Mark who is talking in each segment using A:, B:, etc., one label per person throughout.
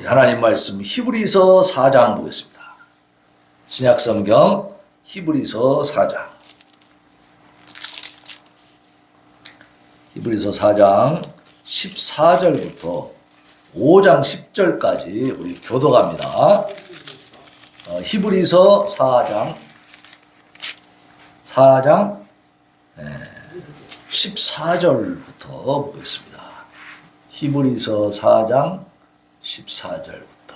A: 하나님 말씀 히브리서 4장 보겠습니다. 신약성경 히브리서 4장. 히브리서 4장 14절부터 5장 10절까지 우리 교독합니다. 히브리서 4장 14절부터 보겠습니다. 히브리서 4장 14절부터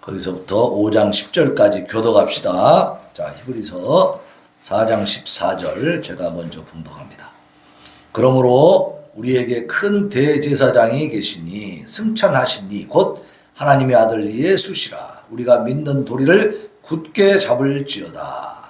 A: 거기서부터 5장 10절까지 교독합시다. 자, 히브리서 4장 14절 제가 먼저 봉독합니다. 그러므로 우리에게 큰 대제사장이 계시니 승천하시니 곧 하나님의 아들 예수시라. 우리가 믿는 도리를 굳게 잡을지어다.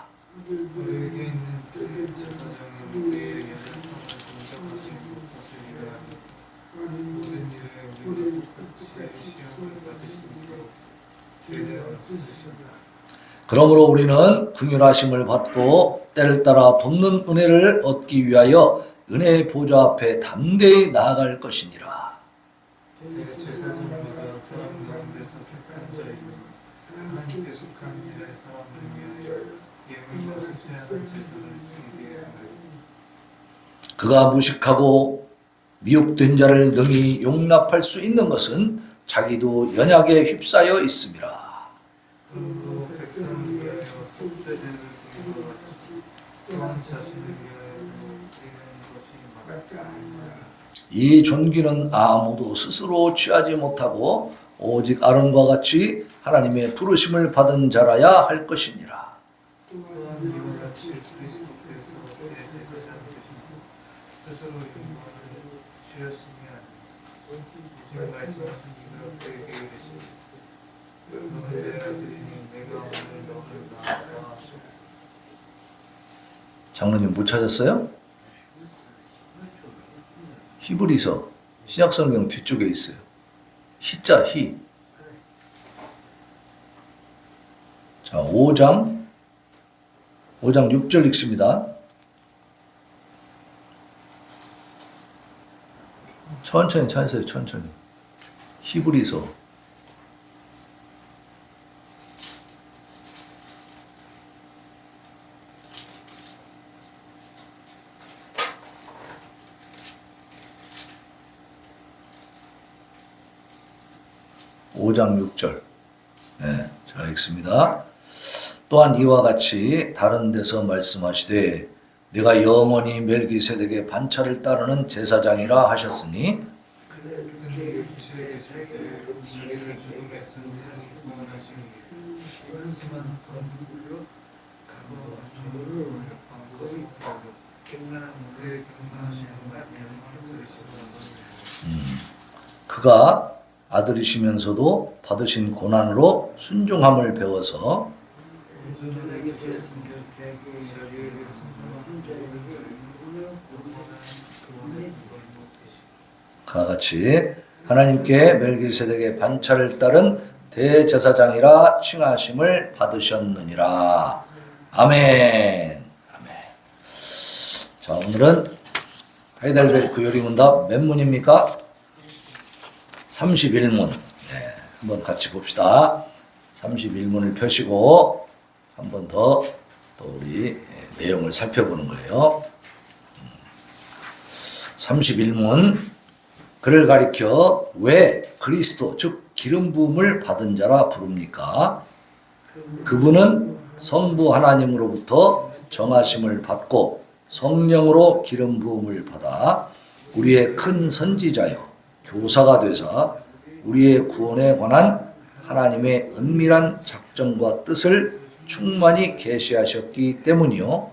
A: 그러므로 우리는 긍휼하심을 받고 때를 따라 돕는 은혜를 얻기 위하여 은혜의 보좌 앞에 담대히 나아갈 것이니라. 그가 무식하고 미혹된 자를 능히 용납할 수 있는 것은 자기도 연약에 휩싸여 있음이라. 이 존귀는 아무도 스스로 취하지 못하고 오직 아론과 같이 하나님의 부르심을 받은 자라야 할 것이니라. 장로님 못 찾았어요? 히브리서 신약성경 뒤쪽에 있어요. 히자 히. 자, 5장 6절 읽습니다. 천천히 찾으세요. 천천히. 히브리서 5장 6절. 자, 읽습니다. 또한 이와 같이 다른 데서 말씀하시되 내가 영원히 멜기세덱의 반차를 따르는 제사장이라 하셨으니 그가 아들이시면서도 받으신 고난으로 순종함을 배워서 그와 같이 하나님께 멜기세덱의 반차를 따른 대제사장이라 칭하심을 받으셨느니라. 아멘. 아멘. 자, 오늘은 하이델베르크 요리문답 몇 문입니까? 31문. 한번 같이 봅시다. 31문을 펴시고 한 번 더 또 우리 내용을 살펴보는 거예요. 31문. 그를 가리켜 왜 그리스도 즉 기름 부음을 받은 자라 부릅니까? 그분은 성부 하나님으로부터 정하심을 받고 성령으로 기름 부음을 받아 우리의 큰 선지자여 교사가 되사 우리의 구원에 관한 하나님의 은밀한 작정과 뜻을 충만히 계시하셨기 때문이요.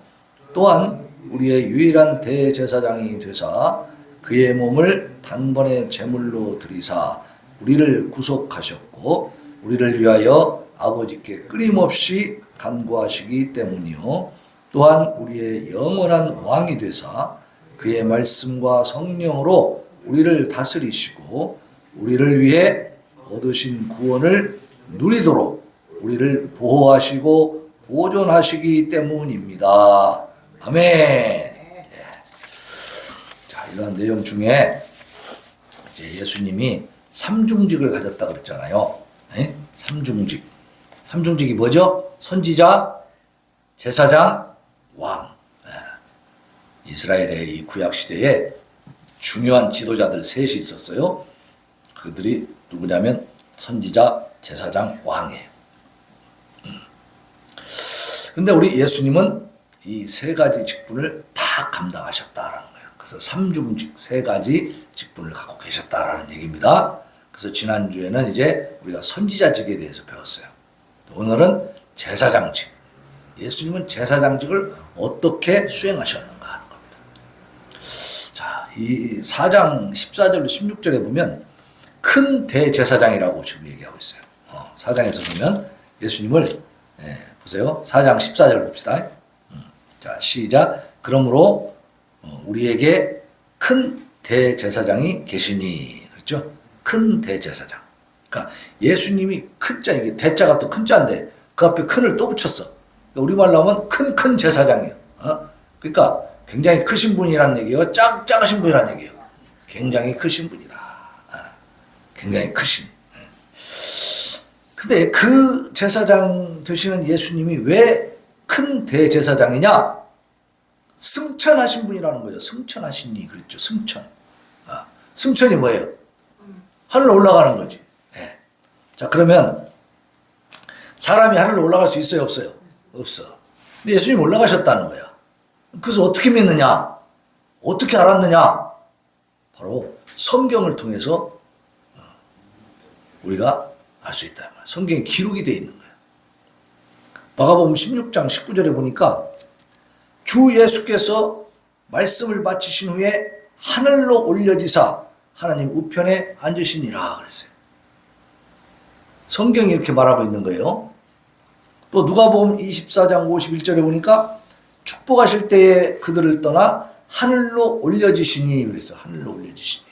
A: 또한 우리의 유일한 대제사장이 되사 그의 몸을 단번에 제물로 드리사 우리를 구속하셨고 우리를 위하여 아버지께 끊임없이 간구하시기 때문이요. 또한 우리의 영원한 왕이 되사 그의 말씀과 성령으로 우리를 다스리시고 우리를 위해 얻으신 구원을 누리도록 우리를 보호하시고 보존하시기 때문입니다. 아멘. 자, 이러한 내용 중에 이제 예수님이 삼중직을 가졌다 그랬잖아요. 네? 삼중직. 삼중직이 뭐죠? 선지자, 제사장, 왕. 이스라엘의 이 구약 시대에 중요한 지도자들 셋이 있었어요. 그들이 누구냐면 선지자, 제사장, 왕이에요. 근데 우리 예수님은 이 세 가지 직분을 다 감당하셨다라는 거예요. 그래서 삼중직, 세 가지 직분을 갖고 계셨다라는 얘기입니다. 그래서 지난주에는 이제 우리가 선지자직에 대해서 배웠어요. 오늘은 제사장직. 예수님은 제사장직을 어떻게 수행하셨는가 하는 겁니다. 자, 이 4장 14절 16절에 보면 큰 대제사장이라고 지금 얘기하고 있어요. 4장에서 보면 예수님을 보세요. 4장 14절 봅시다. 자, 시작. 그러므로 우리에게 큰 대제사장이 계시니. 그렇죠? 큰 대제사장. 그러니까 예수님이 큰 자, 이게 대자가 또 큰 자인데 그 앞에 큰을 또 붙였어. 우리말로 하면 큰 제사장이에요. 그러니까 굉장히 크신 분이라는 얘기예요. 작으신 분이라는 얘기예요. 굉장히 크신 분이다. 굉장히 크신. 근데 그 제사장 되시는 예수님이 왜 큰 대제사장이냐? 승천하신 분이라는 거예요. 승천하시니 그랬죠. 승천. 승천이 뭐예요? 하늘로 올라가는 거지. 네. 자, 그러면 사람이 하늘로 올라갈 수 있어요? 없어요? 없어. 근데 예수님 올라가셨다는 거야. 그래서 어떻게 믿느냐? 어떻게 알았느냐? 바로 성경을 통해서 우리가 알 수 있다. 성경에 기록이 되어 있는 거야. 마가복음 16장 19절에 보니까 주 예수께서 말씀을 마치신 후에 하늘로 올려지사 하나님 우편에 앉으시니라 그랬어요. 성경이 이렇게 말하고 있는 거예요. 또 누가복음 24장 51절에 보니까 축복하실 때에 그들을 떠나 하늘로 올려지시니 그랬어요. 하늘로 올려지시니.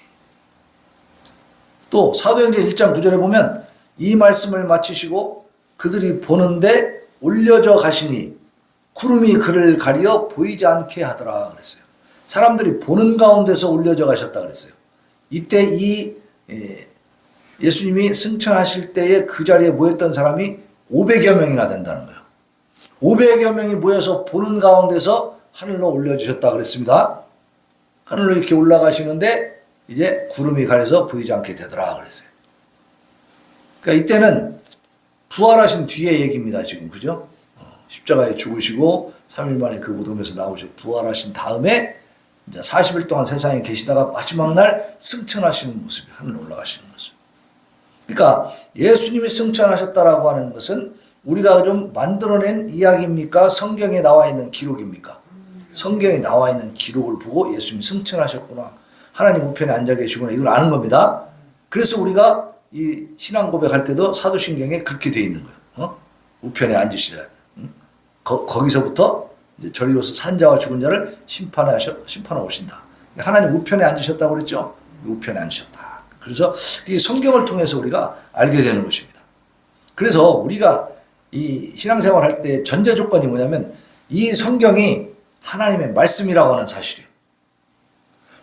A: 또 사도행전 1장 9절에 보면 이 말씀을 마치시고 그들이 보는데 올려져 가시니 구름이 그를 가리어 보이지 않게 하더라 그랬어요. 사람들이 보는 가운데서 올려져 가셨다 그랬어요. 이때 이 예수님이 승천하실 때에 그 자리에 모였던 사람이 500여 명이나 된다는 거예요. 500여 명이 모여서 보는 가운데서 하늘로 올려주셨다 그랬습니다. 하늘로 이렇게 올라가시는데 이제 구름이 가려서 보이지 않게 되더라 그랬어요. 그러니까 이때는 부활하신 뒤의 얘기입니다. 지금 그죠? 십자가에 죽으시고 3일 만에 그 무덤에서 나오셔 부활하신 다음에 이제 40일 동안 세상에 계시다가 마지막 날 승천하시는 모습이 하늘로 올라가시는 모습. 그러니까 예수님이 승천하셨다라고 하는 것은 우리가 좀 만들어낸 이야기입니까? 성경에 나와 있는 기록입니까? 성경에 나와 있는 기록을 보고 예수님이 승천하셨구나. 하나님 우편에 앉아 계시구나. 이걸 아는 겁니다. 그래서 우리가 이 신앙 고백할 때도 사도신경에 그렇게 돼 있는 거예요. 우편에 앉으시다. 거기서부터 이제 저리로서 산자와 죽은 자를 심판하러 오신다. 하나님 우편에 앉으셨다고 그랬죠? 우편에 앉으셨다. 그래서 이 성경을 통해서 우리가 알게 되는 것입니다. 그래서 우리가 이 신앙생활 할 때 전제 조건이 뭐냐면 이 성경이 하나님의 말씀이라고 하는 사실이에요.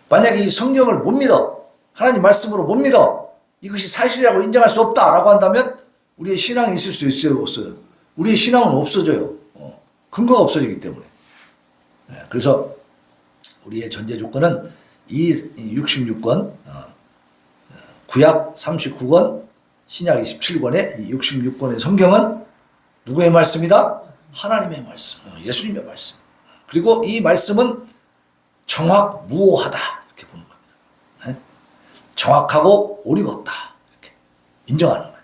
A: 만약에 이 성경을 못 믿어, 하나님 말씀으로 못 믿어, 이것이 사실이라고 인정할 수 없다라고 한다면 우리의 신앙이 있을 수 있어요? 없어요? 우리의 신앙은 없어져요. 근거가 없어지기 때문에. 그래서 우리의 전제 조건은 이 66권, 구약 39권, 신약 27권의 이 66권의 성경은 누구의 말씀이다? 하나님의 말씀, 예수님의 말씀. 그리고 이 말씀은 정확무오하다 이렇게 보는 겁니다. 정확하고 오리가 없다 이렇게 인정하는 거예요.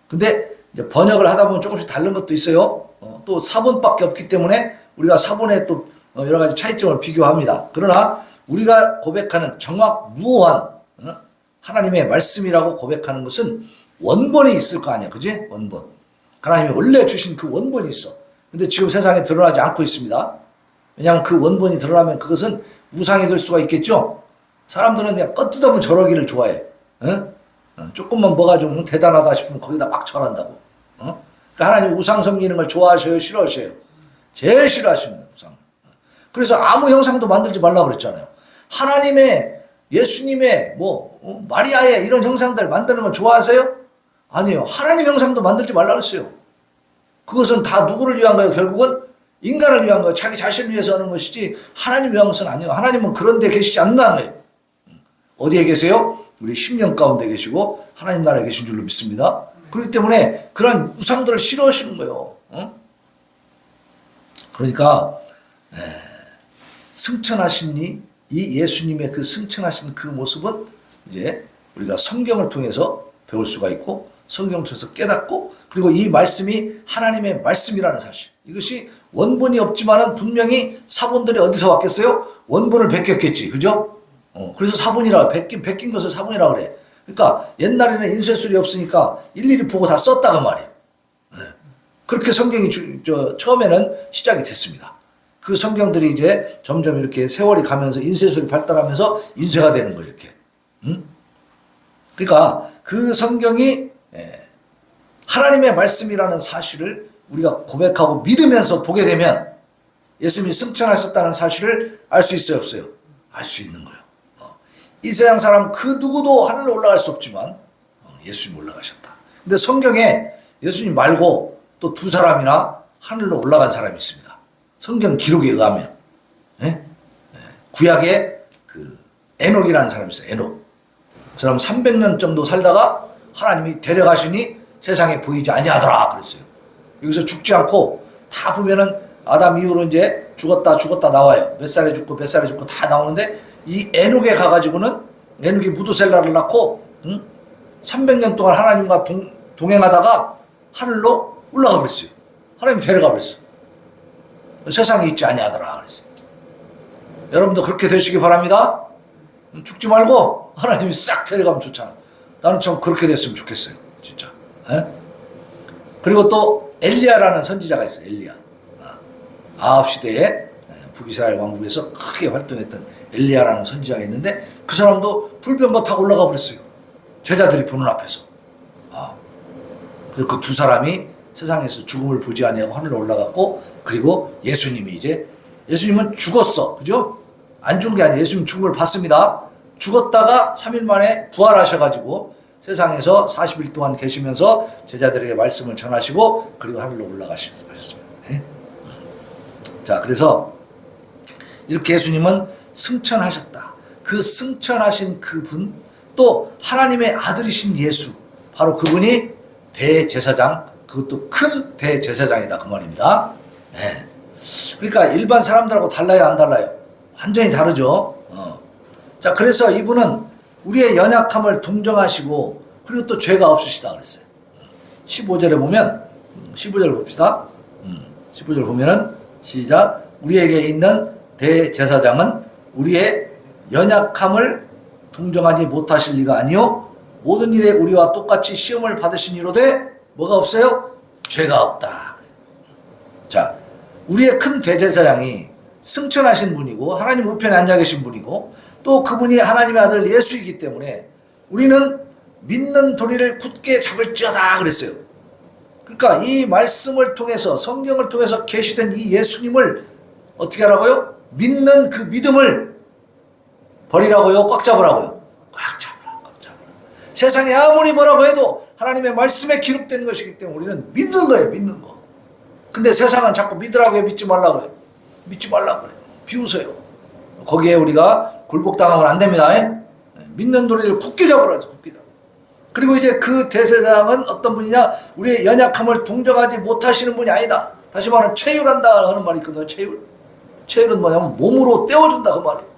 A: 근데 이제 번역을 하다 보면 조금씩 다른 것도 있어요. 또 사본밖에 없기 때문에 우리가 사본에 또 여러 가지 차이점을 비교합니다. 그러나 우리가 고백하는 정확무오한 하나님의 말씀이라고 고백하는 것은 원본이 있을 거 아니야, 그지? 원본. 하나님이 원래 주신 그 원본이 있어. 근데 지금 세상에 드러나지 않고 있습니다. 왜냐하면 그 원본이 드러나면 그것은 우상이 될 수가 있겠죠. 사람들은 그냥 껏뜯으면 절하기를 좋아해. 조금만 뭐가 좀 대단하다 싶으면 거기다 막 절한다고. 그러니까 하나님 우상 섬기는 걸 좋아하셔요, 싫어하셔요? 제일 싫어하시는 거예요, 우상. 그래서 아무 형상도 만들지 말라고 그랬잖아요. 하나님의 예수님의 마리아의 이런 형상들 만드는 건 좋아하세요? 아니에요. 하나님 형상도 만들지 말라고 했어요. 그것은 다 누구를 위한 거예요? 결국은 인간을 위한 거예요. 자기 자신을 위해서 하는 것이지 하나님 위한 것은 아니에요. 하나님은 그런 데 계시지 않는다는 거예요. 어디에 계세요? 우리 심령 가운데 계시고 하나님 나라에 계신 줄로 믿습니다. 그렇기 때문에 그런 우상들을 싫어하시는 거예요. 그러니까 승천하신 이 예수님의 그 승천하신 그 모습은 이제 우리가 성경을 통해서 배울 수가 있고 성경을 통해서 깨닫고 그리고 이 말씀이 하나님의 말씀이라는 사실, 이것이 원본이 없지만은 분명히 사본들이 어디서 왔겠어요? 원본을 베꼈겠지, 그죠? 그래서 사본이라 베낀 것을 사본이라 그래. 그러니까 옛날에는 인쇄술이 없으니까 일일이 보고 다 썼다고 말이에요. 그렇게 성경이 처음에는 시작이 됐습니다. 그 성경들이 이제 점점 이렇게 세월이 가면서 인쇄술이 발달하면서 인쇄가 되는 거예요, 이렇게. 그러니까 그 성경이 하나님의 말씀이라는 사실을 우리가 고백하고 믿으면서 보게 되면 예수님이 승천하셨다는 사실을 알 수 있어요, 없어요? 알 수 있는 거예요. 이 세상 사람 그 누구도 하늘로 올라갈 수 없지만 예수님 올라가셨다. 근데 성경에 예수님 말고 또 두 사람이나 하늘로 올라간 사람이 있습니다. 성경 기록에 의하면 구약에 그 에녹이라는 사람이 있어요. 에녹. 그 사람 300년 정도 살다가 하나님이 데려가시니 세상에 보이지 아니하더라 그랬어요. 여기서 죽지 않고 다 보면은 아담 이후로 이제 죽었다 나와요. 몇 살에 죽고 몇 살에 죽고 다 나오는데 이 에녹에 가가지고는 에녹이 무두셀라를 낳고 300년 동안 하나님과 동행하다가 하늘로 올라가 버렸어요. 하나님 데려가 버렸어요. 세상에 있지 아니하더라 그랬어요. 여러분도 그렇게 되시기 바랍니다. 죽지 말고 하나님이 싹 데려가면 좋잖아. 나는 참 그렇게 됐으면 좋겠어요. 진짜. 그리고 또 엘리야라는 선지자가 있어요. 엘리야. 아합 시대에 북이스라엘 왕국에서 크게 활동했던 엘리야라는 선지자가 있는데 그 사람도 불병거 타고 올라가 버렸어요. 제자들이 보는 앞에서. 그래서 그 두 사람이 세상에서 죽음을 보지 아니하고 하늘로 올라갔고 그리고 예수님은 죽었어. 그죠? 안 죽은 게 아니에요. 예수님 죽음을 봤습니다. 죽었다가 3일 만에 부활하셔가지고 세상에서 40일 동안 계시면서 제자들에게 말씀을 전하시고 그리고 하늘로 올라가셨습니다. 자, 그래서 이렇게 예수님은 승천하셨다. 그 승천하신 그분, 또 하나님의 아들이신 예수, 바로 그분이 대제사장, 그것도 큰 대제사장이다 그 말입니다. 그러니까 일반 사람들하고 달라요, 안 달라요? 완전히 다르죠. 자, 그래서 이분은 우리의 연약함을 동정하시고 그리고 또 죄가 없으시다 그랬어요. 15절에 보면 15절 봅시다. 15절 보면은 시작. 우리에게 있는 대제사장은 우리의 연약함을 동정하지 못하실 리가 아니요 모든 일에 우리와 똑같이 시험을 받으신 이로되 뭐가 없어요? 죄가 없다. 자, 우리의 큰 대제사장이 승천하신 분이고 하나님 우편에 앉아 계신 분이고 또 그분이 하나님의 아들 예수이기 때문에 우리는 믿는 도리를 굳게 잡을지어다 그랬어요. 그러니까 이 말씀을 통해서 성경을 통해서 계시된 이 예수님을 어떻게 하라고요? 믿는 그 믿음을 버리라고요? 꽉 잡으라고요? 꽉 잡으라. 세상에 아무리 뭐라고 해도 하나님의 말씀에 기록된 것이기 때문에 우리는 믿는 거예요. 믿는 거. 근데 세상은 자꾸 믿으라고 해요? 믿지 말라고 해요? 믿지 말라고 해요. 비웃어요. 거기에 우리가 굴복당하면 안 됩니다. 믿는 도리를 굳게 잡으라죠. 굳게 잡으라. 그리고 이제 그 대제사장은 어떤 분이냐? 우리의 연약함을 동정하지 못하시는 분이 아니다. 다시 말하면 체휼한다 하는 말이 있거든요. 체휼은 뭐냐면 몸으로 떼어준다 그 말이에요.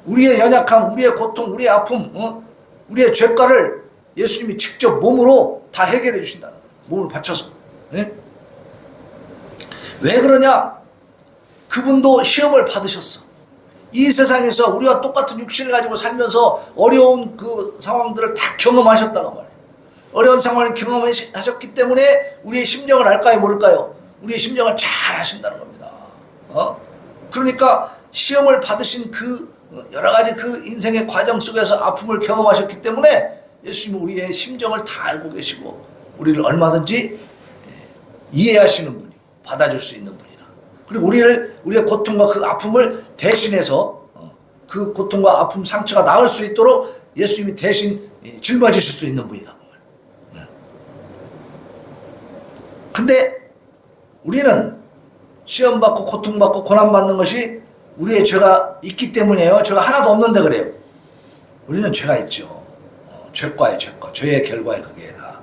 A: 우리의 연약함, 우리의 고통, 우리의 아픔, 우리의 죄가를 예수님이 직접 몸으로 다 해결해 주신다는 거예요. 몸을 바쳐서. 왜 그러냐? 그분도 시험을 받으셨어. 이 세상에서 우리와 똑같은 육신을 가지고 살면서 어려운 그 상황들을 다 경험하셨다고 말이에요. 어려운 상황을 경험하셨기 때문에 우리의 심령을 알까요, 모를까요? 우리의 심령을 잘 아신다는 겁니다. 그러니까 시험을 받으신 그 여러 가지 그 인생의 과정 속에서 아픔을 경험하셨기 때문에 예수님은 우리의 심정을 다 알고 계시고 우리를 얼마든지 이해하시는 분이고 받아줄 수 있는 분이다. 그리고 우리의 고통과 그 아픔을 대신해서 그 고통과 아픔, 상처가 나을 수 있도록 예수님이 대신 짊어지실 수 있는 분이다. 근데 우리는 시험받고 고통받고 고난받는 것이 우리의 죄가 있기 때문이에요. 죄가 하나도 없는데 그래요. 우리는 죄가 있죠. 죄과의 죄과, 죄의 결과에 그게 다.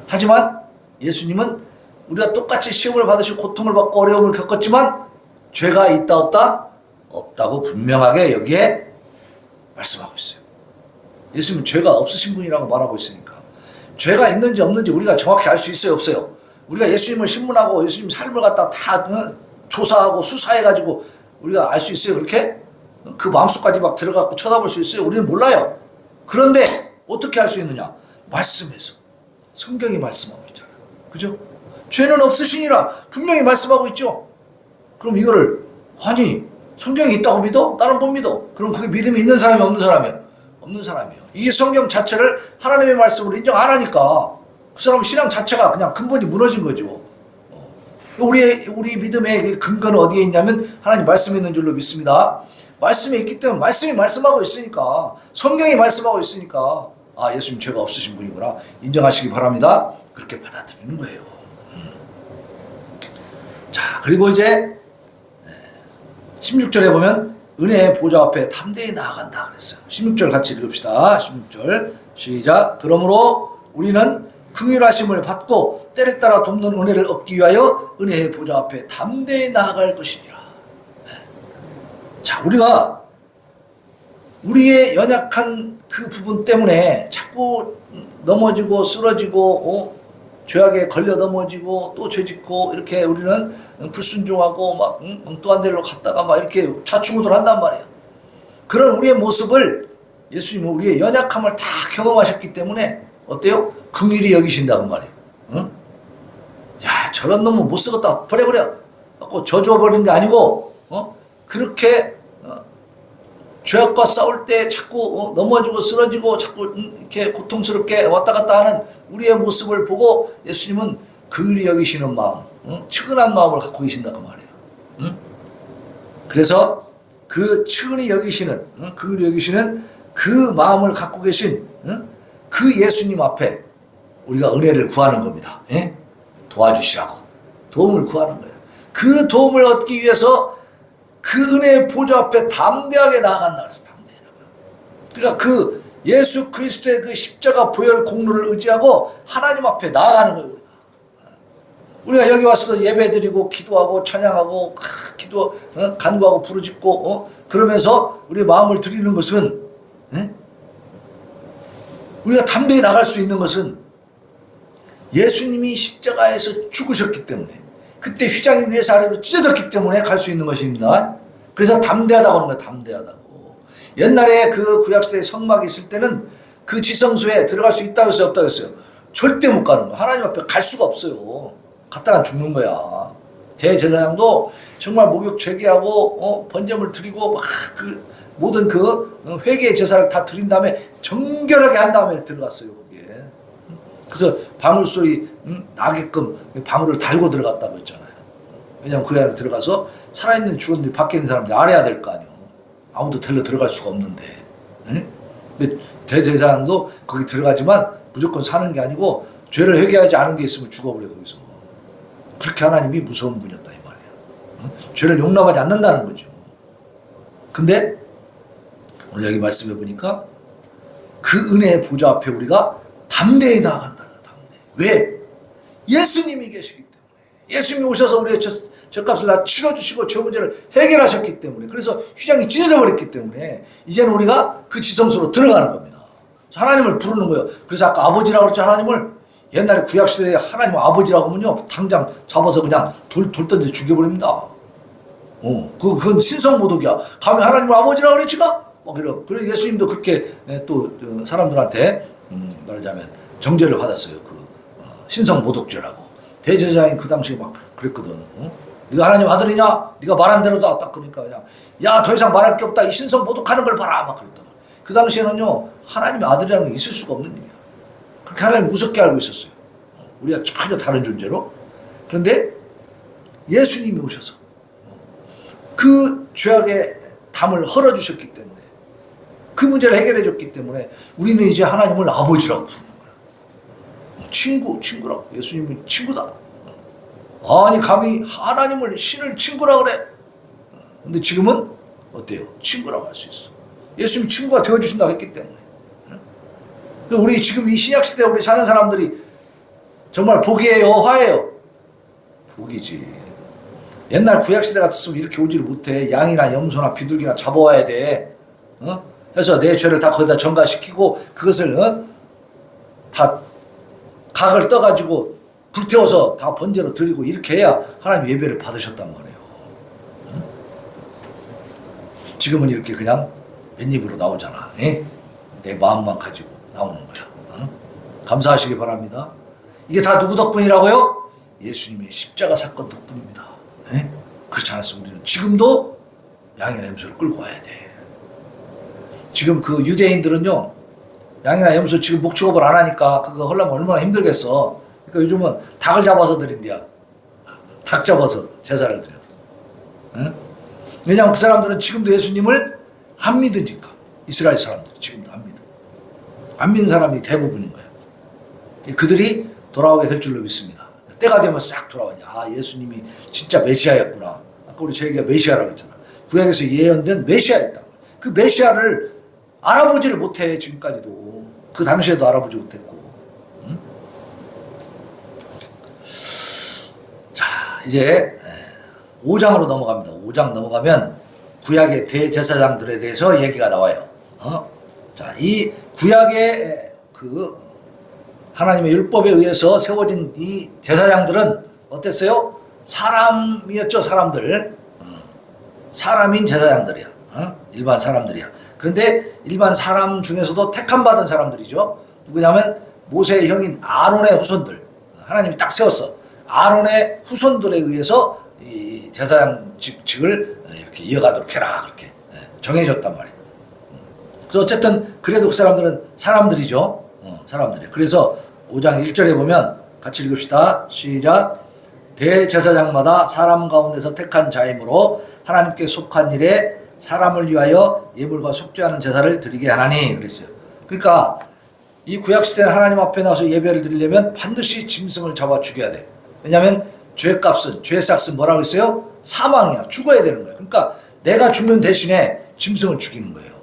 A: 하지만 예수님은 우리가 똑같이 시험을 받으시고 고통을 받고 어려움을 겪었지만 죄가 있다 없다? 없다고 분명하게 여기에 말씀하고 있어요. 예수님은 죄가 없으신 분이라고 말하고 있으니까 죄가 있는지 없는지 우리가 정확히 알 수 있어요 없어요? 우리가 예수님을 신문하고 예수님 삶을 갖다 다 조사하고 수사해가지고 우리가 알 수 있어요 그렇게? 그 마음속까지 막 들어가고 쳐다볼 수 있어요? 우리는 몰라요. 그런데 어떻게 알 수 있느냐? 말씀에서. 성경이 말씀하고 있잖아요. 그죠? 죄는 없으시니라 분명히 말씀하고 있죠. 그럼 이거를 아니 성경이 있다고 믿어? 나는 못 믿어. 그럼 그게 믿음이 있는 사람이 없는 사람이야? 없는 사람이에요. 이 성경 자체를 하나님의 말씀으로 인정 안 하니까 그 사람 신앙 자체가 그냥 근본이 무너진 거죠. 우리 믿음의 근거는 어디에 있냐면 하나님 말씀에 있는 줄로 믿습니다. 말씀에 있기 때문에 말씀이 말씀하고 있으니까 성경이 말씀하고 있으니까 아 예수님 죄가 없으신 분이구나 인정하시기 바랍니다. 그렇게 받아들이는 거예요. 자 그리고 이제 16절에 보면 은혜의 보좌 앞에 담대히 나아간다 그랬어요. 16절 같이 읽읍시다. 16절 시작. 그러므로 우리는 긍휼하심을 받고 때를 따라 돕는 은혜를 얻기 위하여 은혜의 보좌 앞에 담대히 나아갈 것이니라. 자 우리가 우리의 연약한 그 부분 때문에 자꾸 넘어지고 쓰러지고 죄악에 걸려 넘어지고 또 죄짓고 이렇게 우리는 불순종하고 막 엉뚱한 데로 갔다가 막 이렇게 좌충우돌 한단 말이에요. 그런 우리의 모습을 예수님은 우리의 연약함을 다 경험하셨기 때문에 어때요? 긍휼히 여기신다고 말이에요. 응? 야 저런 놈은 못 쓰겠다 버려버려 갖고 저주어버리는 게 아니고 그렇게 죄악과 싸울 때 자꾸 넘어지고 쓰러지고 자꾸 이렇게 고통스럽게 왔다 갔다 하는 우리의 모습을 보고 예수님은 긍휼히 여기시는 마음, 측은한 마음을 갖고 계신다고 말이에요. 그래서 그 측은히 여기시는, 긍휼히 여기시는 그 마음을 갖고 계신 그 예수님 앞에 우리가 은혜를 구하는 겁니다. 도와주시라고 도움을 구하는 거예요. 그 도움을 얻기 위해서 그 은혜의 보좌 앞에 담대하게 나아간다 그랬어. 담대하게. 그러니까 그 예수 그리스도의 그 십자가 보혈 공로를 의지하고 하나님 앞에 나아가는 거예요. 우리가 여기 와서 예배드리고 기도하고 찬양하고 간구하고 부르짖고 그러면서 우리 마음을 드리는 것은 우리가 담대히 나갈 수 있는 것은 예수님이 십자가에서 죽으셨기 때문에 그때 휘장이 위에서 아래로 찢어졌기 때문에 갈 수 있는 것입니다. 그래서 담대하다고 하는 거예요. 담대하다고. 옛날에 그 구약시대에 성막이 있을 때는 그 지성소에 들어갈 수 있다고 했어요? 없다고 했어요? 절대 못 가는 거야. 하나님 앞에 갈 수가 없어요. 갔다가 죽는 거야. 대제사장도 정말 목욕 제기하고 번제물 드리고 막 그 모든 그 회개의 제사를 다 드린 다음에 정결하게 한 다음에 들어갔어요. 거기에. 그래서 방울소리 나게끔 방울을 달고 들어갔다고 했잖아요. 왜냐하면 그 안에 들어가서 살아있는 죽었는데 밖에 있는 사람들이 알아야 될 거 아니에요. 아무도 들러 들어갈 수가 없는데. 근데 대제사장도 거기 들어가지만 무조건 사는 게 아니고 죄를 회개하지 않은 게 있으면 죽어버려 거기서. 그렇게 하나님이 무서운 분이었다 이 말이에요. 죄를 용납하지 않는다는 거죠. 근데 오늘 여기 말씀해 보니까 그 은혜의 보좌 앞에 우리가 담대히 나아간다는 담대. 왜? 예수님이 계시기 때문에. 예수님이 오셔서 우리의 죄값을 다 치러주시고 죄 문제를 해결하셨기 때문에. 그래서 휘장이 찢어져 버렸기 때문에 이제는 우리가 그 지성소로 들어가는 겁니다. 하나님을 부르는 거예요. 그래서 아까 아버지라고 그랬죠. 하나님을 옛날에 구약시대에 하나님 아버지라고 하면요 당장 잡아서 그냥 돌 던져 죽여버립니다. 그건 신성모독이야. 감히 하나님을 아버지라고 그랬지가? 그래 예수님도 그렇게 또 사람들한테 말하자면 정죄를 받았어요. 그 신성모독죄라고. 대제사장이 그 당시에 막 그랬거든. 네가 하나님 아들이냐? 네가 말한 대로다. 딱 그러니까 그냥 야 더 이상 말할 게 없다. 이 신성모독하는 걸 봐라. 막 그랬다가. 그 당시에는요 하나님의 아들이라는 게 있을 수가 없는 일이야. 그렇게 하나님 무섭게 알고 있었어요. 우리가 전혀 다른 존재로. 그런데 예수님이 오셔서 그 죄악의 담을 헐어주셨기 때문에 그 문제를 해결해 줬기 때문에 우리는 이제 하나님을 아버지라고 부르는 거야. 친구라고. 예수님은 친구다. 아니 감히 하나님을 신을 친구라 그래. 근데 지금은 어때요? 친구라고 할 수 있어. 예수님 친구가 되어주신다고 했기 때문에. 우리 지금 이 신약시대에 우리 사는 사람들이 정말 복이에요? 화예요? 복이지. 옛날 구약시대 같았으면 이렇게 오지를 못해. 양이나 염소나 비둘기나 잡아와야 돼. 그래서 내 죄를 다 거기다 전가시키고 그것을 다 각을 떠가지고 불태워서 다 번제로 드리고 이렇게 해야 하나님 예배를 받으셨단 말이에요. 지금은 이렇게 그냥 웬입으로 나오잖아. 내 마음만 가지고 나오는 거야. 감사하시기 바랍니다. 이게 다 누구 덕분이라고요? 예수님의 십자가 사건 덕분입니다. 그렇지 않았으면 우리는 지금도 양이나 염소를 끌고 와야 돼. 지금 그 유대인들은요, 양이나 염소 지금 목축업을 안 하니까 그거 하려면 얼마나 힘들겠어. 그러니까 요즘은 닭을 잡아서 드린대요. 닭 잡아서 제사를 드려. 왜냐하면 그 사람들은 지금도 예수님을 안 믿으니까. 이스라엘 사람들 지금도 안 믿어. 안 믿는 사람이 대부분인 거예요. 그들이 돌아오게 될 줄로 믿습니다. 때가 되면 싹 돌아오냐. 아, 예수님이 진짜 메시아였구나. 아까 우리 저희가 메시아라고 했잖아. 구약에서 예언된 메시아였다. 그 메시아를 알아보지를 못해. 지금까지도. 그 당시에도 알아보지 못했고. 자, 이제 5장으로 넘어갑니다. 5장 넘어가면 구약의 대제사장들에 대해서 얘기가 나와요. 자, 이 구약의 그 하나님의 율법에 의해서 세워진 이 제사장들은 어땠어요? 사람이었죠. 사람들. 사람인 제사장들이야. 일반 사람들이야. 그런데 일반 사람 중에서도 택함받은 사람들이죠. 누구냐면 모세의 형인 아론의 후손들. 하나님이 딱 세웠어. 아론의 후손들에 의해서 이 제사장직을 이렇게 이어가도록 해라. 그렇게 정해졌단 말이에요. 그래서 어쨌든 그래도 그 사람들은 사람들이죠. 사람들이. 그래서 5장 1절에 보면 같이 읽읍시다. 시작. 대제사장마다 사람 가운데서 택한 자이므로 하나님께 속한 일에 사람을 위하여 예물과 속죄하는 제사를 드리게 하나니 그랬어요. 그러니까 이 구약시대는 하나님 앞에 나와서 예배를 드리려면 반드시 짐승을 잡아 죽여야 돼. 왜냐하면 죄값은, 죄삭은 뭐라고 했어요? 사망이야. 죽어야 되는 거예요. 그러니까 내가 죽는 대신에 짐승을 죽이는 거예요.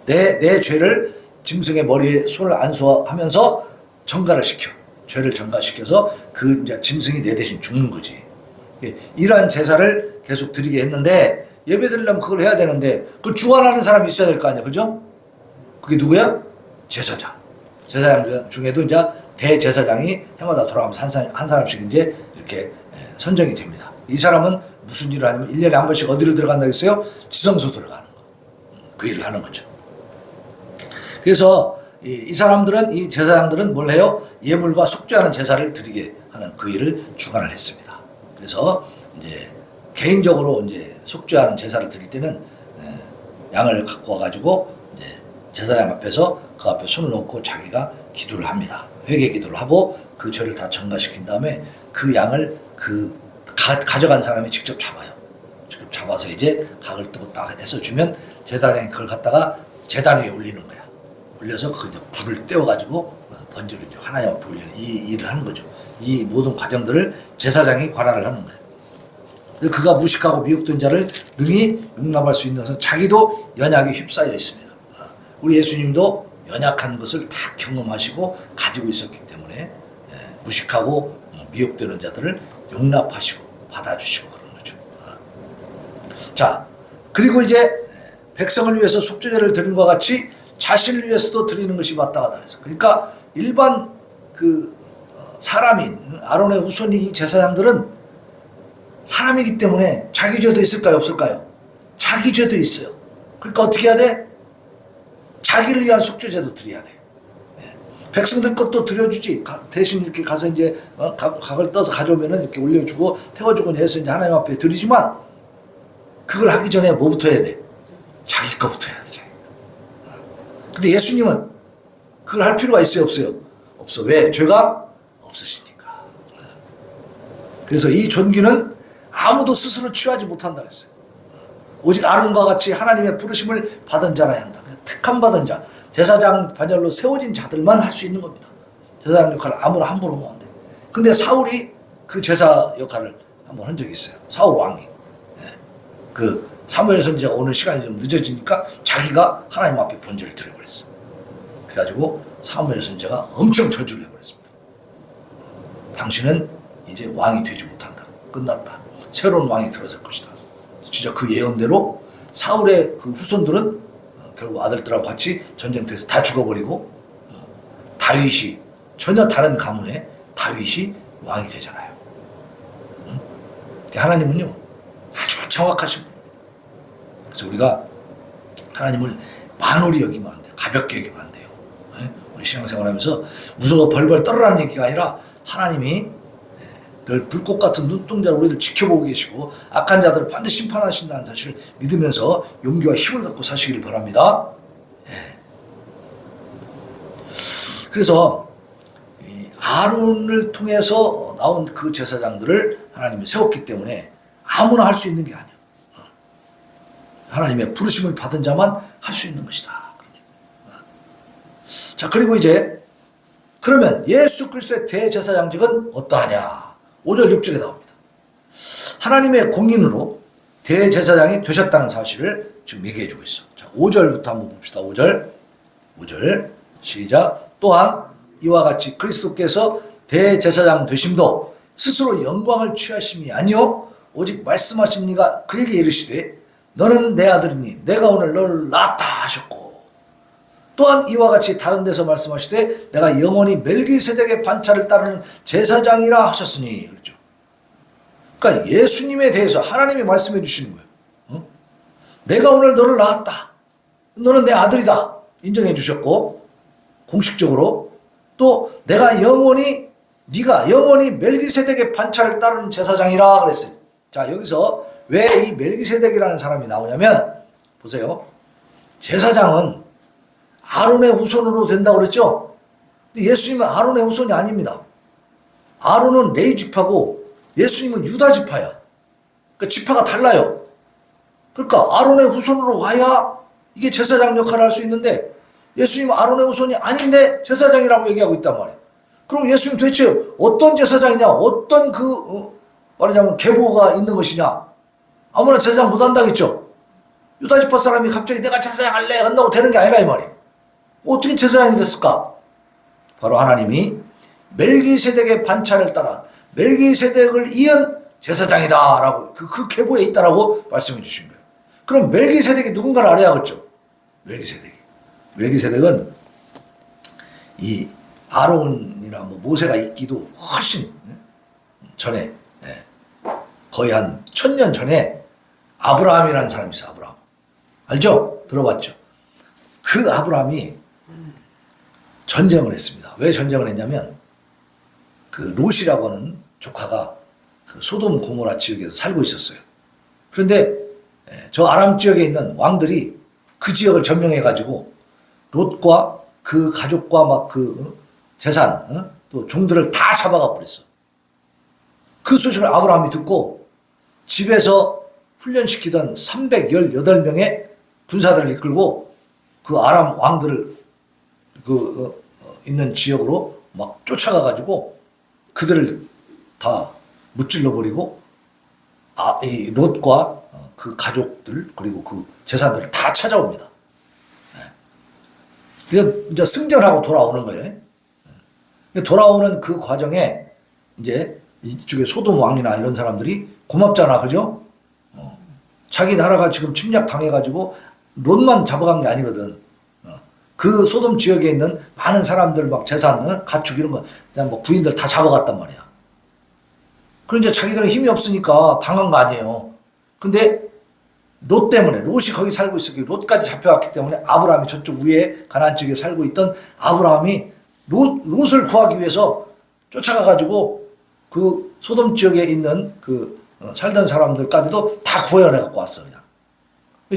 A: 내 죄를 짐승의 머리에 손을 안수하면서 전가를 시켜. 죄를 전가시켜서 그 이제 짐승이 내 대신 죽는 거지. 이러한 제사를 계속 드리게 했는데 예배 드리려면 그걸 해야 되는데 그걸 주관하는 사람이 있어야 될 거 아니야. 그죠? 그게 누구야? 제사장. 제사장 중에도 이제 대제사장이 해마다 돌아가면서 한 사람씩 이제 이렇게 선정이 됩니다. 이 사람은 무슨 일을 하냐면 1년에 한 번씩 어디를 들어간다고 했어요? 지성소 들어가는 거. 그 일을 하는 거죠. 그래서 이 사람들은, 이 제사장들은 뭘 해요? 예물과 속죄하는 제사를 드리게 하는 그 일을 주관을 했습니다. 그래서 이제 개인적으로 이제 속죄하는 제사를 드릴 때는 양을 갖고 와가지고 이제 제사장 앞에서 그 앞에 손을 놓고 자기가 기도를 합니다. 회개 기도를 하고 그 죄를 다 전가시킨 다음에 그 양을 가져간 사람이 직접 잡아요. 직접 잡아서 이제 각을 뜨고 딱 해서 주면 제사장이 그걸 갖다가 제단 위에 올리는 거야. 올려서 그 불을 떼어가지고 번제로 이제 하나님 앞에 올리는 이 일을 하는 거죠. 이 모든 과정들을 제사장이 관할을 하는 거예요. 그가 무식하고 미혹된 자를 능히 용납할 수 있는 것은 자기도 연약에 휩싸여 있습니다. 우리 예수님도 연약한 것을 다 경험하시고 가지고 있었기 때문에 무식하고 미혹되는 자들을 용납하시고 받아주시고 그런 거죠. 자, 그리고 이제 백성을 위해서 속죄제를 드린 것과 같이 자신을 위해서도 드리는 것이 마땅하다 해서. 그러니까 일반 그 사람인 아론의 후손이 이 제사장들은 사람이기 때문에 자기 죄도 있을까요? 없을까요? 자기 죄도 있어요. 그러니까 어떻게 해야 돼? 자기를 위한 속죄제도 드려야 돼. 백성들 것도 드려주지. 대신 이렇게 가서 이제 각을 떠서 가져오면은 이렇게 올려주고 태워주고 해서 이제 하나님 앞에 드리지만 그걸 하기 전에 뭐부터 해야 돼? 자기 거부터 해야 돼. 자기 거. 근데 예수님은 그걸 할 필요가 있어요? 없어요? 없어. 왜? 죄가 없으시니까. 그래서 이 존귀는 아무도 스스로 취하지 못한다 했어요. 오직 아론과 같이 하나님의 부르심을 받은 자라야 한다. 택함 받은 자, 제사장 반열로 세워진 자들만 할 수 있는 겁니다. 제사장 역할을 아무나 함부로 하면 안 돼. 근데 사울이 그 제사 역할을 한번 한 적이 있어요. 사울 왕이. 예. 그 사무엘 선지자가 오는 시간이 좀 늦어지니까 자기가 하나님 앞에 번제를 드려버렸어. 그래가지고 사무엘 선지자가 엄청 저주를 해버렸습니다. 당신은 이제 왕이 되지 못한다. 끝났다. 새로운 왕이 들어설 것이다. 진짜 그 예언대로 사울의 그 후손들은 결국 아들들하고 같이 전쟁터에서 다 죽어버리고 다윗이 전혀 다른 가문의 다윗이 왕이 되잖아요. 하나님은요 아주 정확하신 분입니다. 그래서 우리가 하나님을 만홀히 여기면 안 돼요. 가볍게 여기면 안 돼요. 우리 신앙생활하면서 무서워 벌벌 떨어라는 얘기가 아니라 하나님이 늘 불꽃 같은 눈동자로 우리를 지켜보고 계시고 악한 자들을 반드시 심판하신다는 사실을 믿으면서 용기와 힘을 갖고 사시기를 바랍니다. 그래서 이 아론을 통해서 나온 그 제사장들을 하나님이 세웠기 때문에 아무나 할 수 있는 게 아니야. 하나님의 부르심을 받은 자만 할 수 있는 것이다. 자, 그리고 이제 그러면 예수 그리스도의 대제사장직은 어떠하냐? 5절 6절에 나옵니다. 하나님의 공인으로 대제사장이 되셨다는 사실을 지금 얘기해 주고 있어. 자, 5절부터 한번 봅시다. 5절 시작. 또한 이와 같이 그리스도께서 대제사장 되심도 스스로 영광을 취하심이 아니요 오직 말씀하신 이가 그에게 이르시되 너는 내 아들이니 내가 오늘 너를 낳았다 하셨고 또한 이와 같이 다른 데서 말씀하시되 내가 영원히 멜기세덱의 반차를 따르는 제사장이라 하셨으니 그렇죠. 그러니까 예수님에 대해서 하나님이 말씀해 주시는 거예요. 내가 오늘 너를 낳았다. 너는 내 아들이다. 인정해 주셨고 공식적으로 또 내가 영원히 네가 영원히 멜기세덱의 반차를 따르는 제사장이라 그랬어요. 자, 여기서 왜 이 멜기세덱이라는 사람이 나오냐면 보세요. 제사장은 아론의 후손으로 된다고 그랬죠? 근데 예수님은 아론의 후손이 아닙니다. 아론은 레위 지파고 예수님은 유다 지파야. 그러니까 지파가 달라요. 그러니까 아론의 후손으로 와야 이게 제사장 역할을 할 수 있는데 예수님은 아론의 후손이 아닌데 제사장이라고 얘기하고 있단 말이에요. 그럼 예수님 도대체 어떤 제사장이냐? 어떤 말하자면 계보가 있는 것이냐? 아무나 제사장 못 한다겠죠? 유다 지파 사람이 갑자기 내가 제사장 할래 한다고 되는 게 아니라 이 말이에요. 어떻게 제사장이 됐을까? 바로 하나님이 멜기세덱의 반차를 따라 멜기세덱을 이은 제사장이다 라고 그 계보에 있다라고 말씀해 주신 거예요. 그럼 멜기세덱이 누군가를 알아야겠죠? 멜기세덱은 이 아론이나 모세가 있기도 훨씬 전에 거의 한 1000년 전에 아브라함이라는 사람이 있어요. 아브라함 알죠? 들어봤죠? 그 아브라함이 전쟁을 했습니다. 왜 전쟁을 했냐면 그 롯이라고 하는 조카가 그 소돔 고모라 지역에서 살고 있었어요. 그런데 저 아람 지역에 있는 왕들이 그 지역을 점령해 가지고 롯과 그 가족과 막 그 재산 또 종들을 다 잡아가 버렸어. 그 소식을 아브라함이 듣고 집에서 훈련시키던 318명의 군사들을 이끌고 그 아람 왕들을 있는 지역으로 막 쫓아가 가지고 그들을 다 무찔러 버리고 이 롯과 그 가족들 그리고 그 재산들을 다 찾아옵니다. 그래서 이제 승전하고 돌아오는 거예요. 돌아오는 그 과정에 이제 이쪽에 소돔 왕이나 이런 사람들이 고맙잖아, 그죠? 자기 나라가 지금 침략 당해가지고 롯만 잡아간 게 아니거든. 그 소돔 지역에 있는 많은 사람들 막 재산, 가축 이런 거, 그냥 뭐 부인들 다 잡아갔단 말이야. 그럼 이제 자기들은 힘이 없으니까 당한 거 아니에요. 근데 롯 때문에, 롯이 거기 살고 있었기 롯까지 잡혀왔기 때문에 아브라함이 저쪽 위에 가나안 지역에 살고 있던 아브라함이 롯을 구하기 위해서 쫓아가가지고 그 소돔 지역에 있는 그 살던 사람들까지도 다 구해내 갖고 왔어, 그냥.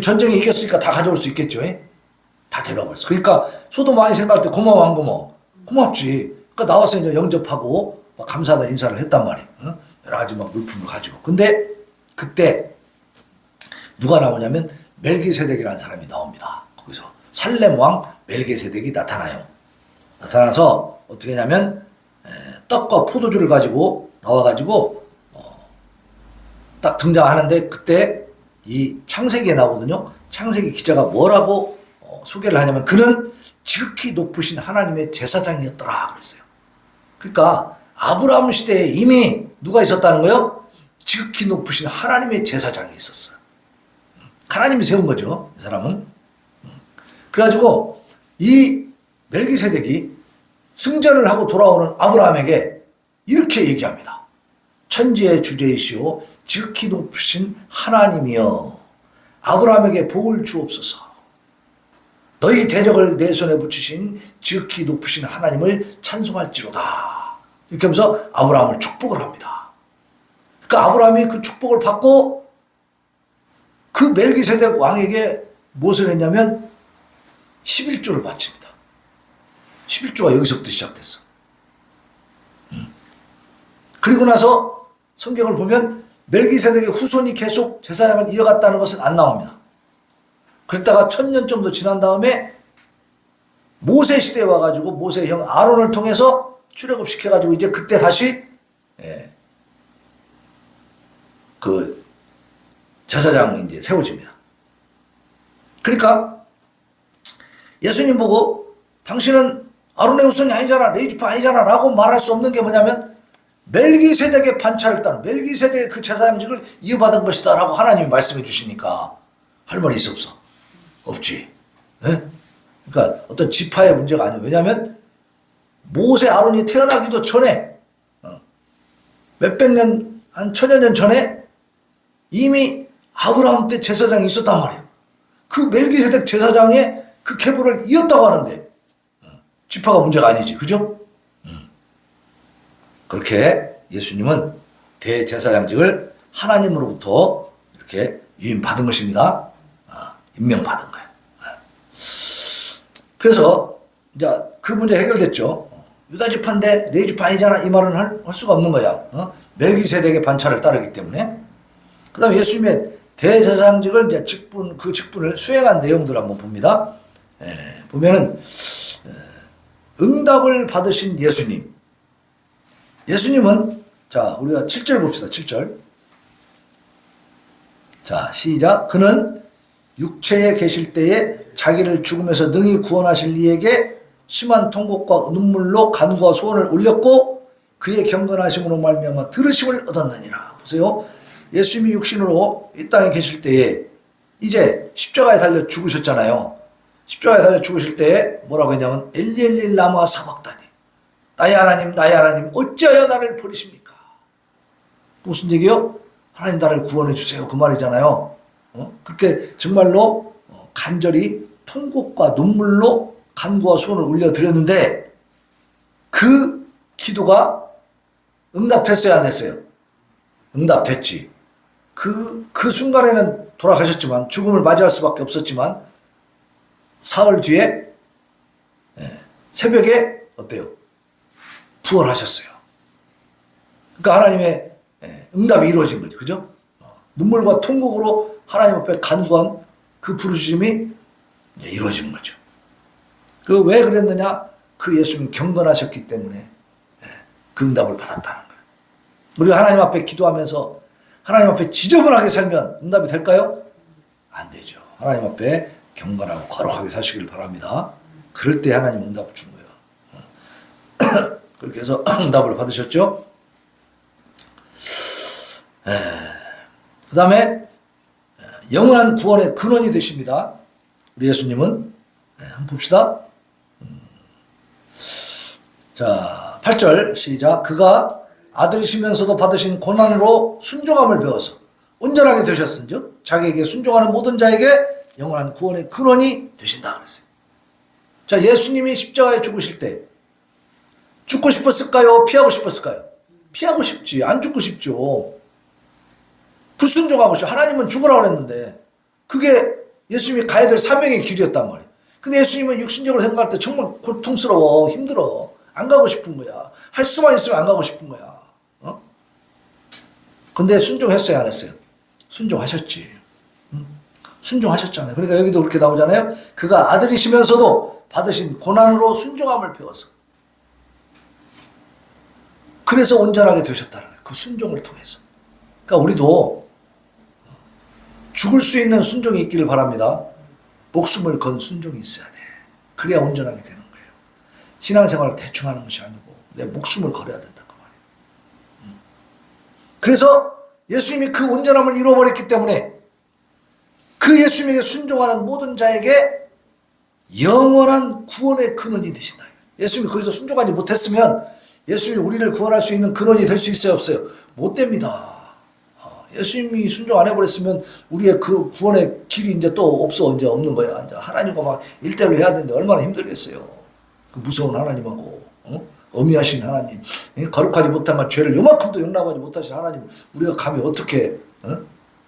A: 전쟁에 이겼으니까 다 가져올 수 있겠죠. 다 데려와 버렸어. 그러니까 소돔 왕이 생각할 때 고마워 안 고마워? 고맙지. 그러니까 나와서 이제 영접하고 막 감사하다 인사를 했단 말이에요. 여러 가지 막 물품을 가지고. 근데 그때 누가 나오냐면 멜기세덱이라는 사람이 나옵니다. 거기서 살렘 왕 멜기세덱이 나타나요. 나타나서 어떻게 하냐면 떡과 포도주를 가지고 나와가지고 딱 등장하는데 그때 이 창세기에 나오거든요. 창세기 기자가 뭐라고 소개를 하냐면 그는 지극히 높으신 하나님의 제사장이었더라 그랬어요. 그러니까 아브라함 시대에 이미 누가 있었다는 거예요? 지극히 높으신 하나님의 제사장이 있었어요. 하나님이 세운 거죠, 이 사람은. 그래가지고 이 멜기세덱이 승전을 하고 돌아오는 아브라함에게 이렇게 얘기합니다. 천지의 주제이시오 지극히 높으신 하나님이여 아브라함에게 복을 주옵소서. 너희 대적을 내 손에 붙이신 지극히 높으신 하나님을 찬송할지로다. 이렇게 하면서 아브라함을 축복을 합니다. 그러니까 아브라함이 그 축복을 받고 그 멜기세덱 왕에게 무엇을 했냐면 11조를 바칩니다. 11조가 여기서부터 시작됐어. 그리고 나서 성경을 보면 멜기세덱의 후손이 계속 제사장을 이어갔다는 것은 안 나옵니다. 그랬다가 1000년 정도 지난 다음에 모세 시대에 와가지고 모세 형 아론을 통해서 출애굽시켜가지고 이제 그때 다시 그 제사장이 이제 세워집니다. 그러니까 예수님 보고 당신은 아론의 후손이 아니잖아, 레위지파 아니잖아 라고 말할 수 없는 게 뭐냐면 멜기세덱의 반차를 따른 멜기세덱의 그 제사장직을 이어받은 것이다 라고 하나님이 말씀해 주시니까 할 말이 있어 없어? 없지. 네? 그러니까 어떤 지파의 문제가 아니에요. 왜냐하면 모세 아론이 태어나기도 전에 몇백 년, 한 1000여 년 전에 이미 아브라함 때 제사장이 있었단 말이에요. 그 멜기세덱 제사장의 그 계보를 이었다고 하는데 지파가 문제가 아니지. 그죠? 그렇게 예수님은 대제사장직을 하나님으로부터 이렇게 위임받은 것입니다. 임명받은 거예요. 그래서 이제 그 문제 해결됐죠. 유다 지파인데 레위 지파 아니잖아 이 말은 할 수가 없는 거야. 멜기세덱의 반차를 따르기 때문에. 그 다음에 예수님의 대제사장직을 이제 그 직분을 수행한 내용들 한번 봅니다. 보면은 응답을 받으신 예수님. 예수님은 자 우리가 7절 봅시다. 7절. 자 시작. 그는 육체에 계실 때에 자기를 죽음에서 능히 구원하실 이에게 심한 통곡과 눈물로 간구와 소원을 올렸고 그의 경건하심으로 말미암아 들으심을 얻었느니라. 보세요. 예수님이 육신으로 이 땅에 계실 때에 이제 십자가에 달려 죽으셨잖아요. 십자가에 달려 죽으실 때에 뭐라고 했냐면 엘리 엘리 라마 사박다니 나의 하나님 어찌하여 나를 버리십니까? 무슨 얘기요? 하나님 나를 구원해 주세요 그 말이잖아요. 그렇게 정말로 간절히 통곡과 눈물로 간구와 소원을 올려드렸는데 그 기도가 응답됐어요 안 됐어요? 응답됐지. 그 순간에는 돌아가셨지만 죽음을 맞이할 수밖에 없었지만 사흘 뒤에 새벽에 어때요? 부활하셨어요. 그러니까 하나님의 응답이 이루어진 거죠. 그죠? 눈물과 통곡으로 하나님 앞에 간구한 그 부르짖음이 이루어진 거죠. 그 왜 그랬느냐? 그 예수님이 경건하셨기 때문에 그 응답을 받았다는 거예요. 우리가 하나님 앞에 기도하면서 하나님 앞에 지저분하게 살면 응답이 될까요? 안 되죠. 하나님 앞에 경건하고 거룩하게 사시길 바랍니다. 그럴 때 하나님 응답을 준 거예요. 그렇게 해서 응답을 받으셨죠. 그 다음에 영원한 구원의 근원이 되십니다. 우리 예수님은 한번 봅시다. 자 8절 시작. 그가 아들이시면서도 받으신 고난으로 순종함을 배워서 온전하게 되셨은즉 자기에게 순종하는 모든 자에게 영원한 구원의 근원이 되신다 그랬어요. 자 예수님이 십자가에 죽으실 때 죽고 싶었을까요? 피하고 싶었을까요? 피하고 싶지. 안 죽고 싶죠. 불순종하고 싶죠. 하나님은 죽으라고 그랬는데 그게 예수님이 가야 될 사명의 길이었단 말이에요. 근데 예수님은 육신적으로 생각할 때 정말 고통스러워 힘들어. 안 가고 싶은 거야. 할 수만 있으면 안 가고 싶은 거야. 근데 순종했어요 안 했어요? 순종하셨지. 순종하셨잖아요. 그러니까 여기도 그렇게 나오잖아요. 그가 아들이시면서도 받으신 고난으로 순종함을 배워서. 그래서 온전하게 되셨다는 거예요. 그 순종을 통해서. 그러니까 우리도 죽을 수 있는 순종이 있기를 바랍니다. 목숨을 건 순종이 있어야 돼. 그래야 온전하게 되는 거예요. 신앙생활을 대충 하는 것이 아니고 내 목숨을 걸어야 된다 그 말이에요. 그래서 예수님이 그 온전함을 이루어버렸기 때문에 그 예수님에게 순종하는 모든 자에게 영원한 구원의 근원이 되신다. 예수님이 거기서 순종하지 못했으면 예수님이 우리를 구원할 수 있는 근원이 될 수 있어요, 없어요? 못 됩니다. 예수님이 순종 안 해버렸으면 우리의 그 구원의 길이 이제 또 없어, 이제 없는 거야. 이제 하나님과 막 일대로 해야 되는데 얼마나 힘들겠어요. 그 무서운 하나님하고, 어미하신 하나님, 거룩하지 못한 죄를 요만큼도 용납하지 못하신 하나님, 우리가 감히 어떻게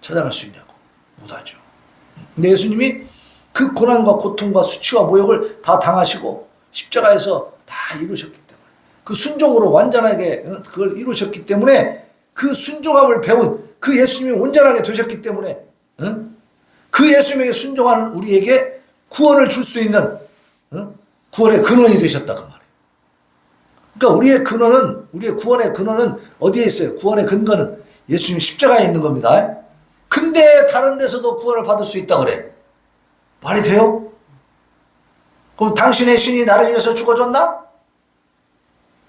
A: 찾아갈 수 있냐고. 못하죠. 근데 예수님이 그 고난과 고통과 수치와 모욕을 다 당하시고 십자가에서 다 이루셨기 때문에, 그 순종으로 완전하게 그걸 이루셨기 때문에, 그 순종함을 배운 그 예수님이 온전하게 되셨기 때문에 그 예수님에게 순종하는 우리에게 구원을 줄 수 있는 구원의 근원이 되셨다 그 말이에요. 그러니까 우리의 근원은, 우리의 구원의 근원은 어디에 있어요? 구원의 근거는 예수님 십자가에 있는 겁니다. 근데 다른 데서도 구원을 받을 수 있다 그래. 말이 돼요? 그럼 당신의 신이 나를 위해서 죽어줬나?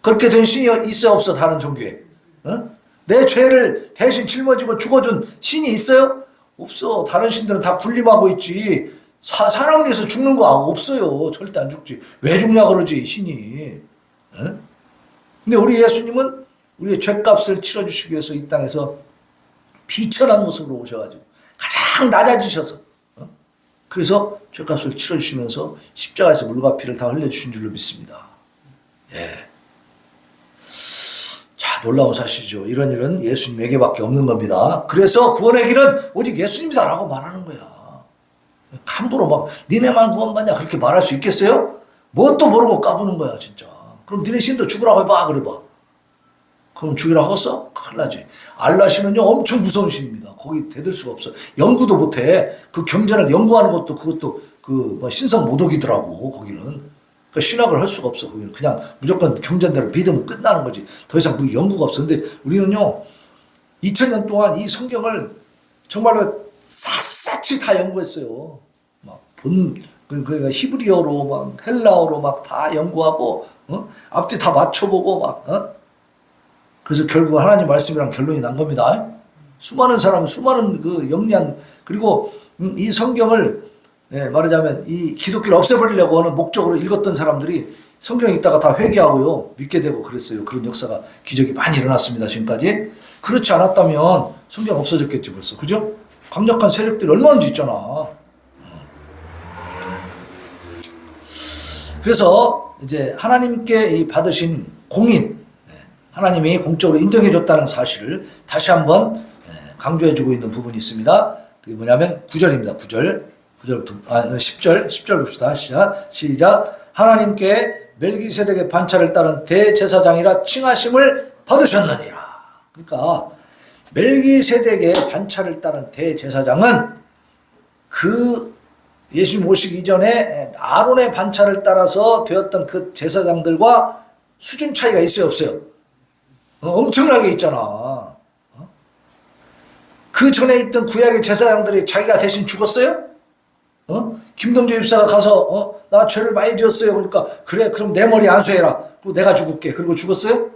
A: 그렇게 된 신이 있어 없어? 다른 종교에? 내 죄를 대신 짊어지고 죽어준 신이 있어요? 없어. 다른 신들은 다 군림하고 있지. 사람을 위해서 죽는 거 없어요. 절대 안 죽지. 왜 죽냐 그러지 신이. 근데 우리 예수님은 우리의 죄값을 치러주시기 위해서 이 땅에서 비천한 모습으로 오셔가지고 가장 낮아지셔서 그래서 죄값을 치러주시면서 십자가에서 물과 피를 다 흘려주신 줄로 믿습니다. 예. 자, 놀라운 사실이죠. 이런 일은 예수님에게밖에 없는 겁니다. 그래서 구원의 길은 오직 예수님이다라고 말하는 거야. 함부로 막 니네만 구원받냐 그렇게 말할 수 있겠어요? 뭣도 모르고 까부는 거야 진짜. 그럼 니네 신도 죽으라고 해봐 그래봐. 그럼 죽이라고 하겠어? 큰일 나지. 알라 신은요 엄청 무서운 신입니다. 거기 대들 수가 없어. 연구도 못해. 그 경전을 연구하는 것도 그것도 그 신성 모독이더라고 거기는. 그러니까 신학을 할 수가 없어. 거기는 그냥 무조건 경전대로 믿으면 끝나는 거지. 더 이상 그 연구가 없어. 근데 우리는요 2000년 동안 이 성경을 정말로 샅샅이 다 연구했어요. 막 그러니까 히브리어로 막 헬라어로 막 다 연구하고 앞뒤 다 맞춰보고 막 그래서 결국 하나님 말씀이랑 결론이 난 겁니다. 수많은 사람, 수많은 그 영리한, 그리고 이 성경을 말하자면 이 기독교를 없애버리려고 하는 목적으로 읽었던 사람들이 성경 읽다가 다 회개하고요 믿게 되고 그랬어요. 그런 역사가 기적이 많이 일어났습니다. 지금까지. 그렇지 않았다면 성경 없어졌겠지 벌써. 그죠? 강력한 세력들이 얼마나 있잖아. 그래서 이제 하나님께 이 받으신 공인, 하나님이 공적으로 인정해 줬다는 사실을 다시 한번 강조해 주고 있는 부분이 있습니다. 그게 뭐냐면 9절입니다. 9절부터 10절 봅시다. 시작. 하나님께 멜기세덱의 반차를 따른 대제사장이라 칭하심을 받으셨느니라. 그러니까 멜기세덱의 반차를 따른 대제사장은 그 예수님 오시기 이전에 아론의 반차를 따라서 되었던 그 제사장들과 수준 차이가 있어요 없어요? 엄청나게 있잖아. 그 전에 있던 구약의 제사장들이 자기가 대신 죽었어요? 김동재 집사가 가서 나 죄를 많이 지었어요. 그러니까 그래 그럼 내 머리 안수해라. 그리고 내가 죽을게. 그리고 죽었어요?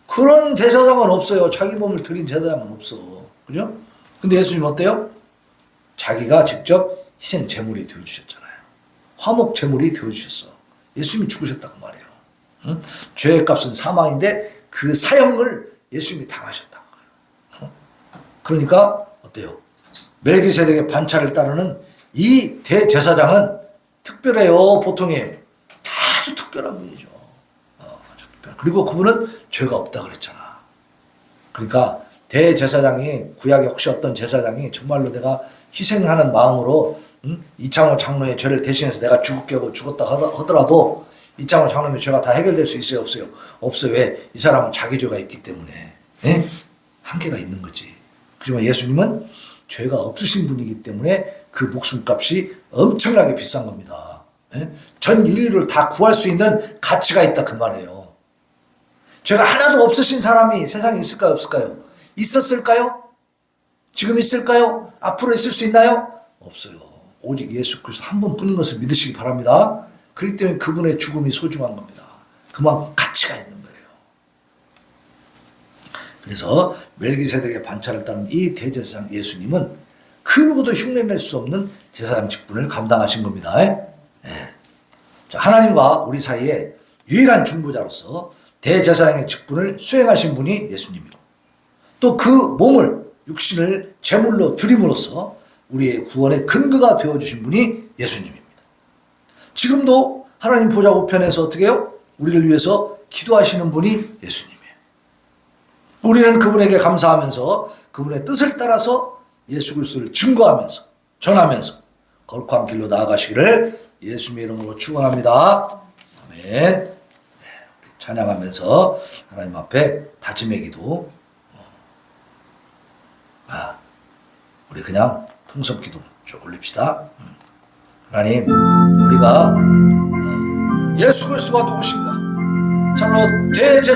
A: 그런 제사장은 없어요. 자기 몸을 드린 제사장은 없어. 그죠? 근데 예수님 어때요? 자기가 직접 희생 제물이 되어주셨잖아요. 화목 제물이 되어주셨어. 예수님이 죽으셨다고 말이에요. 죄의 값은 사망인데 그 사형을 예수님이 당하셨다는 거예요. 그러니까 어때요? 멜기세덱의 반차를 따르는 이 대제사장은 특별해요. 보통에 아주 특별한 분이죠. 아주 특별한. 그리고 그분은 죄가 없다 그랬잖아. 그러니까 대제사장이 구약에 혹시 어떤 제사장이 정말로 내가 희생하는 마음으로 이창호 장로의 죄를 대신해서 내가 죽을게 하고 죽었다 하더라도 이창호 장로의 죄가 다 해결될 수 있어요 없어요? 없어요. 왜? 이 사람은 자기 죄가 있기 때문에 한계가 있는 거지. 하지만 예수님은 죄가 없으신 분이기 때문에 그 목숨값이 엄청나게 비싼 겁니다. 예? 전 인류를 다 구할 수 있는 가치가 있다 그 말이에요. 죄가 하나도 없으신 사람이 세상에 있을까요, 없을까요? 있었을까요? 지금 있을까요? 앞으로 있을 수 있나요? 없어요. 오직 예수 그리스도 한 분뿐인 것을 믿으시기 바랍니다. 그렇기 때문에 그분의 죽음이 소중한 겁니다. 그만큼 가치가 있는 거예요. 그래서 멜기세덱의 반차를 따른 이 대제사장 예수님은 그 누구도 흉내낼 수 없는 제사장 직분을 감당하신 겁니다. 예. 자, 하나님과 우리 사이에 유일한 중보자로서 대제사장의 직분을 수행하신 분이 예수님이고, 또 그 몸을 육신을 제물로 드림으로써 우리의 구원의 근거가 되어주신 분이 예수님입니다. 지금도 하나님 보좌 우편에서 어떻게 해요? 우리를 위해서 기도하시는 분이 예수님이에요. 우리는 그분에게 감사하면서 그분의 뜻을 따라서 예수 그리스도를 증거하면서 전하면서 거룩한 길로 나아가시기를 예수님의 이름으로 축원합니다. 아멘. 네, 우리 찬양하면서 하나님 앞에 다짐의 기도, 우리 그냥 통성 기도 쭉 올립시다. 하나님, 우리가 예수 그리스도가 누구신가? 참으로 대제사장